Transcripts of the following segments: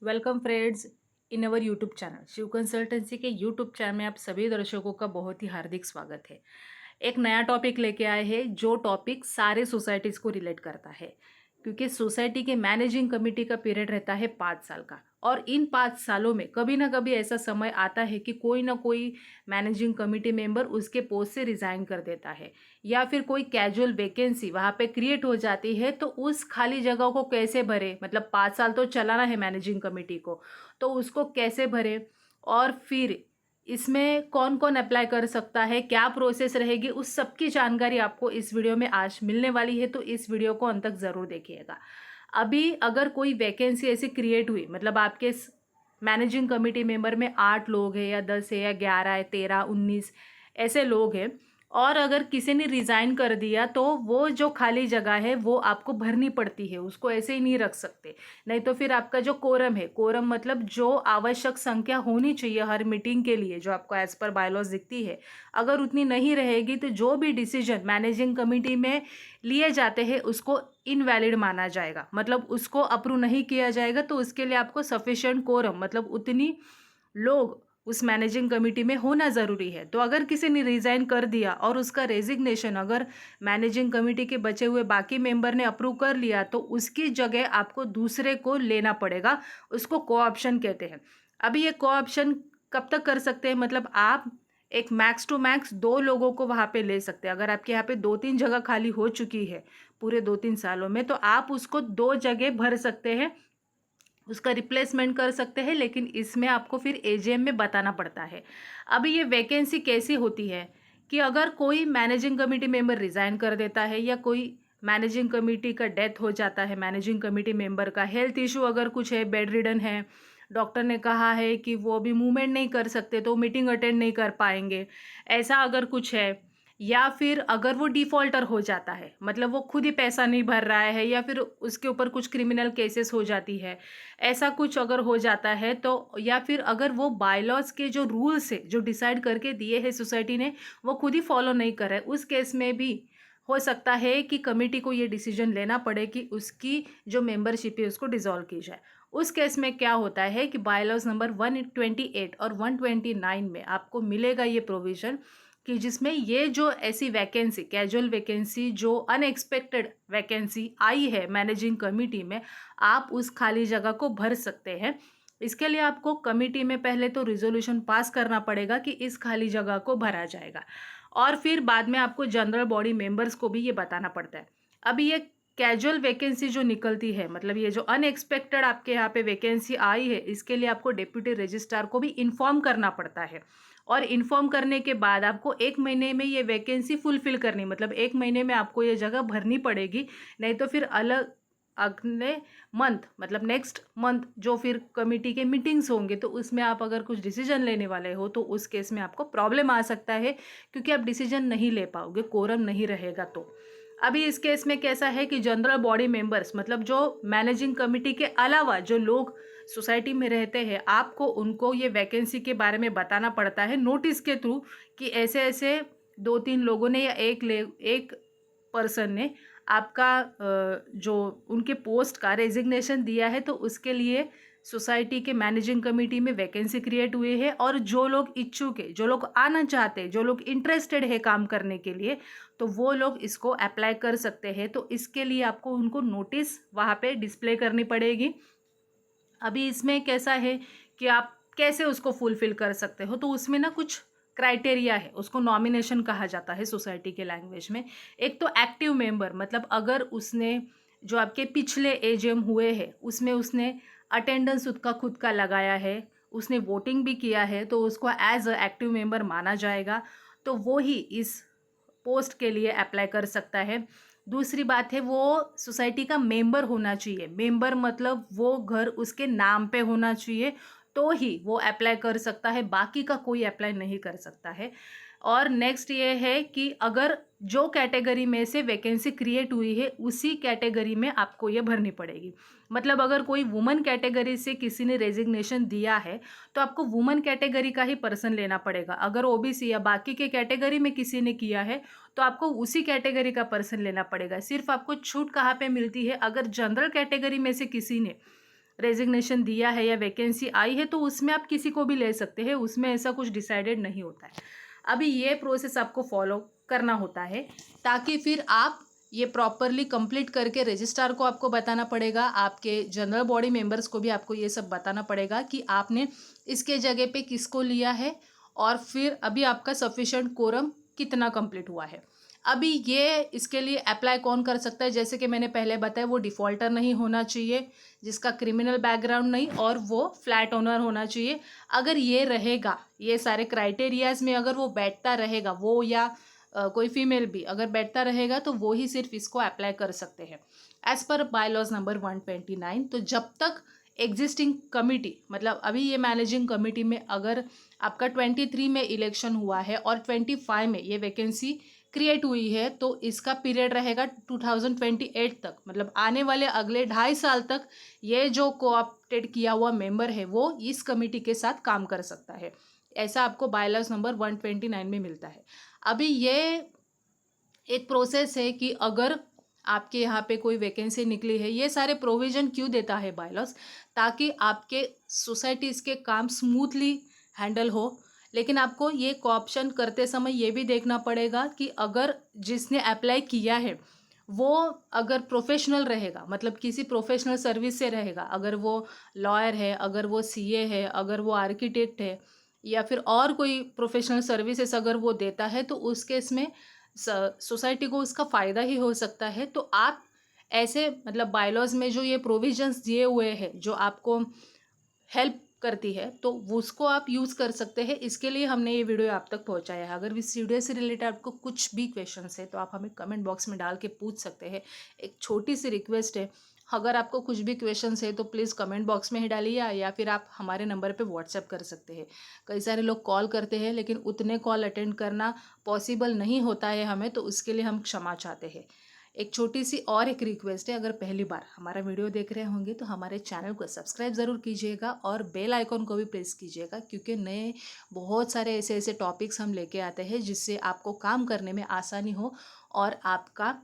Welcome friends in our YouTube channel Shiv consultancy के YouTube channel में आप सभी दर्शकों का बहुत ही हार्दिक स्वागत है। एक नया टॉपिक लेके आए हैं जो टॉपिक सारे सोसाइटीज़ को रिलेट करता है, क्योंकि सोसाइटी के मैनेजिंग कमेटी का पीरियड रहता है 5 साल का। और इन 5 सालों में कभी ना कभी ऐसा समय आता है कि कोई ना कोई मैनेजिंग कमेटी मेंबर उसके पोस्ट से रिज़ाइन कर देता है, या फिर कोई कैजुअल वैकेंसी वहाँ पे क्रिएट हो जाती है। तो उस खाली जगह को कैसे भरे, मतलब 5 साल तो चलाना है मैनेजिंग कमेटी को, तो उसको कैसे भरे, और फिर इसमें कौन कौन अप्लाई कर सकता है, क्या प्रोसेस रहेगी, उस सब की जानकारी आपको इस वीडियो में आज मिलने वाली है। तो इस वीडियो को अंत तक ज़रूर देखिएगा। अभी अगर कोई वैकेंसी ऐसी क्रिएट हुई, मतलब आपके मैनेजिंग कमेटी मेंबर में 8 लोग हैं या 10 है या 11 है, 13, 19 ऐसे लोग हैं, और अगर किसी ने रिज़ाइन कर दिया तो वो जो खाली जगह है वो आपको भरनी पड़ती है, उसको ऐसे ही नहीं रख सकते। नहीं तो फिर आपका जो कोरम है, कोरम मतलब जो आवश्यक संख्या होनी चाहिए हर मीटिंग के लिए, जो आपको एज पर बायलॉज दिखती है, अगर उतनी नहीं रहेगी तो जो भी डिसीजन मैनेजिंग कमेटी में लिए जाते हैं उसको इनवैलिड माना जाएगा, मतलब उसको अप्रूव नहीं किया जाएगा। तो उसके लिए आपको सफिशिएंट कोरम, मतलब उतनी लोग उस मैनेजिंग कमेटी में होना ज़रूरी है। तो अगर किसी ने रिज़ाइन कर दिया और उसका रेजिग्नेशन अगर मैनेजिंग कमेटी के बचे हुए बाकी मेंबर ने अप्रूव कर लिया, तो उसकी जगह आपको दूसरे को लेना पड़ेगा। उसको को ऑप्शन कहते हैं। अभी ये को ऑप्शन कब तक कर सकते हैं, मतलब आप एक मैक्स टू मैक्स 2 लोगों को वहाँ पे ले सकते हैं। अगर आपके यहाँ पे 2-3 जगह खाली हो चुकी है पूरे 2-3 सालों में, तो आप उसको 2 जगह भर सकते हैं, उसका रिप्लेसमेंट कर सकते हैं। लेकिन इसमें आपको फिर एजीएम में बताना पड़ता है। अभी ये वैकेंसी कैसी होती है कि अगर कोई मैनेजिंग कमेटी मेंबर रिज़ाइन कर देता है, या कोई मैनेजिंग कमेटी का डेथ हो जाता है, मैनेजिंग कमेटी मेंबर का हेल्थ इशू अगर कुछ है, बेड रिडन है, डॉक्टर ने कहा है कि वो अभी मूवमेंट नहीं कर सकते तो मीटिंग अटेंड नहीं कर पाएंगे, ऐसा अगर कुछ है, या फिर अगर वो डिफ़ॉल्टर हो जाता है, मतलब वो खुद ही पैसा नहीं भर रहा है, या फिर उसके ऊपर कुछ क्रिमिनल केसेस हो जाती है, ऐसा कुछ अगर हो जाता है, तो या फिर अगर वो बायलॉज के जो रूल्स है जो डिसाइड करके दिए हैं सोसाइटी ने, वो खुद ही फॉलो नहीं कर रहे, उस केस में भी हो सकता है कि कमेटी को ये डिसीजन लेना पड़े कि उसकी जो मेंबरशिप है उसको डिसॉल्व की जाए। उस केस में क्या होता है कि बायलॉज नंबर 128 और 129 में आपको मिलेगा ये प्रोविज़न, कि जिसमें ये जो ऐसी वैकेंसी, कैजुअल वैकेंसी, जो अनएक्सपेक्टेड वैकेंसी आई है मैनेजिंग कमेटी में, आप उस खाली जगह को भर सकते हैं। इसके लिए आपको कमेटी में पहले तो रिजोल्यूशन पास करना पड़ेगा कि इस खाली जगह को भरा जाएगा, और फिर बाद में आपको जनरल बॉडी मेंबर्स को भी ये बताना पड़ता है। अभी ये कैजुअल वैकेंसी जो निकलती है, मतलब ये जो अनएक्सपेक्टेड आपके यहाँ पे वैकेंसी आई है, इसके लिए आपको डिप्यूटी रजिस्ट्रार को भी इन्फॉर्म करना पड़ता है। और इन्फॉर्म करने के बाद आपको 1 महीने में ये वैकेंसी फुलफिल करनी, मतलब 1 महीने में आपको ये जगह भरनी पड़ेगी। नहीं तो फिर अलग अगले मंथ, मतलब नेक्स्ट मंथ जो फिर कमेटी के मीटिंग्स होंगे, तो उसमें आप अगर कुछ डिसीजन लेने वाले हो तो उस केस में आपको प्रॉब्लम आ सकता है, क्योंकि आप डिसीजन नहीं ले पाओगे, कोरम नहीं रहेगा। तो अभी इस केस में कैसा है कि जनरल बॉडी मेंबर्स, मतलब जो मैनेजिंग कमेटी के अलावा जो लोग सोसाइटी में रहते हैं, आपको उनको ये वैकेंसी के बारे में बताना पड़ता है नोटिस के थ्रू, कि ऐसे ऐसे 2-3 लोगों ने या एक पर्सन ने आपका जो उनके पोस्ट का रेजिग्नेशन दिया है, तो उसके लिए सोसाइटी के मैनेजिंग कमेटी में वैकेंसी क्रिएट हुई है। और जो लोग इच्छुक है, जो लोग आना चाहते हैं, जो लोग इंटरेस्टेड है काम करने के लिए, तो वो लोग इसको अप्लाई कर सकते हैं। तो इसके लिए आपको उनको नोटिस वहाँ पे डिस्प्ले करनी पड़ेगी। अभी इसमें कैसा है कि आप कैसे उसको फुलफिल कर सकते हो, तो उसमें ना कुछ क्राइटेरिया है, उसको नॉमिनेशन कहा जाता है सोसाइटी के लैंग्वेज में। एक तो एक्टिव मेंबर, मतलब अगर उसने जो आपके पिछले एजीएम हुए हैं उसमें उसने अटेंडेंस उसका खुद का लगाया है, उसने वोटिंग भी किया है, तो उसको एज अ एक्टिव मेंबर माना जाएगा। तो वो ही इस पोस्ट के लिए अप्लाई कर सकता है। दूसरी बात है, वो सोसाइटी का मेंबर होना चाहिए। मेंबर मतलब वो घर उसके नाम पे होना चाहिए, तो ही वो अप्लाई कर सकता है, बाकी का कोई अप्लाई नहीं कर सकता है। और नेक्स्ट ये है कि अगर जो कैटेगरी में से वैकेंसी क्रिएट हुई है उसी कैटेगरी में आपको ये भरनी पड़ेगी। मतलब अगर कोई वुमन कैटेगरी से किसी ने रेजिग्नेशन दिया है, तो आपको वुमन कैटेगरी का ही पर्सन लेना पड़ेगा। अगर ओबीसी या बाकी के कैटेगरी में किसी ने किया है, तो आपको उसी कैटेगरी का पर्सन लेना पड़ेगा। सिर्फ आपको छूट कहाँ पे मिलती है, अगर जनरल कैटेगरी में से किसी ने रेजिग्नेशन दिया है या वैकेंसी आई है तो उसमें आप किसी को भी ले सकते हैं, उसमें ऐसा कुछ डिसाइडेड नहीं होता है। अभी ये प्रोसेस आपको फॉलो करना होता है ताकि फिर आप ये प्रॉपरली कंप्लीट करके रजिस्ट्रार को आपको बताना पड़ेगा, आपके जनरल बॉडी मेंबर्स को भी आपको ये सब बताना पड़ेगा कि आपने इसके जगह पे किसको लिया है और फिर अभी आपका सफिशेंट कोरम कितना कंप्लीट हुआ है। अभी ये इसके लिए अप्लाई कौन कर सकता है, जैसे कि मैंने पहले बताया, वो डिफ़ॉल्टर नहीं होना चाहिए, जिसका क्रिमिनल बैकग्राउंड नहीं, और वो फ्लैट ओनर होना चाहिए। अगर ये रहेगा, ये सारे क्राइटेरियाज में अगर वो बैठता रहेगा, वो या कोई फीमेल भी अगर बैठता रहेगा तो वो ही सिर्फ इसको अप्लाई कर सकते हैं as per bye laws number 129। तो जब तक एग्जिस्टिंग कमिटी, मतलब अभी ये मैनेजिंग कमिटी में अगर आपका 23 में इलेक्शन हुआ है और 25 में ये वैकेंसी क्रिएट हुई है तो इसका पीरियड रहेगा 2028 तक, मतलब आने वाले अगले 2.5 साल तक ये जो कोऑप्टेड किया हुआ मेंबर है वो इस कमिटी के साथ काम कर सकता है। ऐसा आपको बायलॉज नंबर 129 में मिलता है। अभी ये एक प्रोसेस है कि अगर आपके यहाँ पे कोई वैकेंसी निकली है, ये सारे प्रोविज़न क्यों देता है बायलॉज, ताकि आपके सोसाइटीज़ के काम स्मूथली हैंडल हो। लेकिन आपको ये ऑप्शन करते समय ये भी देखना पड़ेगा कि अगर जिसने अप्लाई किया है वो अगर प्रोफेशनल रहेगा, मतलब किसी प्रोफेशनल सर्विस से रहेगा, अगर वो लॉयर है, अगर वो सीए है, अगर वो आर्किटेक्ट है या फिर और कोई प्रोफेशनल सर्विसेज अगर वो देता है तो उस केस में सोसाइटी को उसका फ़ायदा ही हो सकता है। तो आप ऐसे, मतलब बायलॉज में जो ये प्रोविजंस दिए हुए हैं जो आपको हेल्प करती है तो उसको आप यूज़ कर सकते हैं। इसके लिए हमने ये वीडियो आप तक पहुंचाया है। अगर इस वीडियो से रिलेटेड आपको कुछ भी क्वेश्चंस है तो आप हमें कमेंट बॉक्स में डाल के पूछ सकते हैं। एक छोटी सी रिक्वेस्ट है, अगर आपको कुछ भी क्वेश्चंस है तो प्लीज़ कमेंट बॉक्स में ही डालिए या फिर आप हमारे नंबर पे व्हाट्सएप कर सकते हैं। कई सारे लोग कॉल करते हैं लेकिन उतने कॉल अटेंड करना पॉसिबल नहीं होता है हमें, तो उसके लिए हम क्षमा चाहते हैं। एक छोटी सी और एक रिक्वेस्ट है, अगर पहली बार हमारा वीडियो देख रहे होंगे तो हमारे चैनल को सब्सक्राइब ज़रूर कीजिएगा और बेल आइकॉन को भी प्रेस कीजिएगा, क्योंकि नए बहुत सारे ऐसे ऐसे टॉपिक्स हम लेके आते हैं जिससे आपको काम करने में आसानी हो और आपका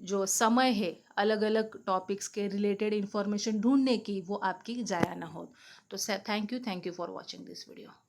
जो समय है अलग अलग टॉपिक्स के रिलेटेड इन्फॉर्मेशन ढूंढने की वो आपकी ज़ाया ना हो। तो thank you for watching this video.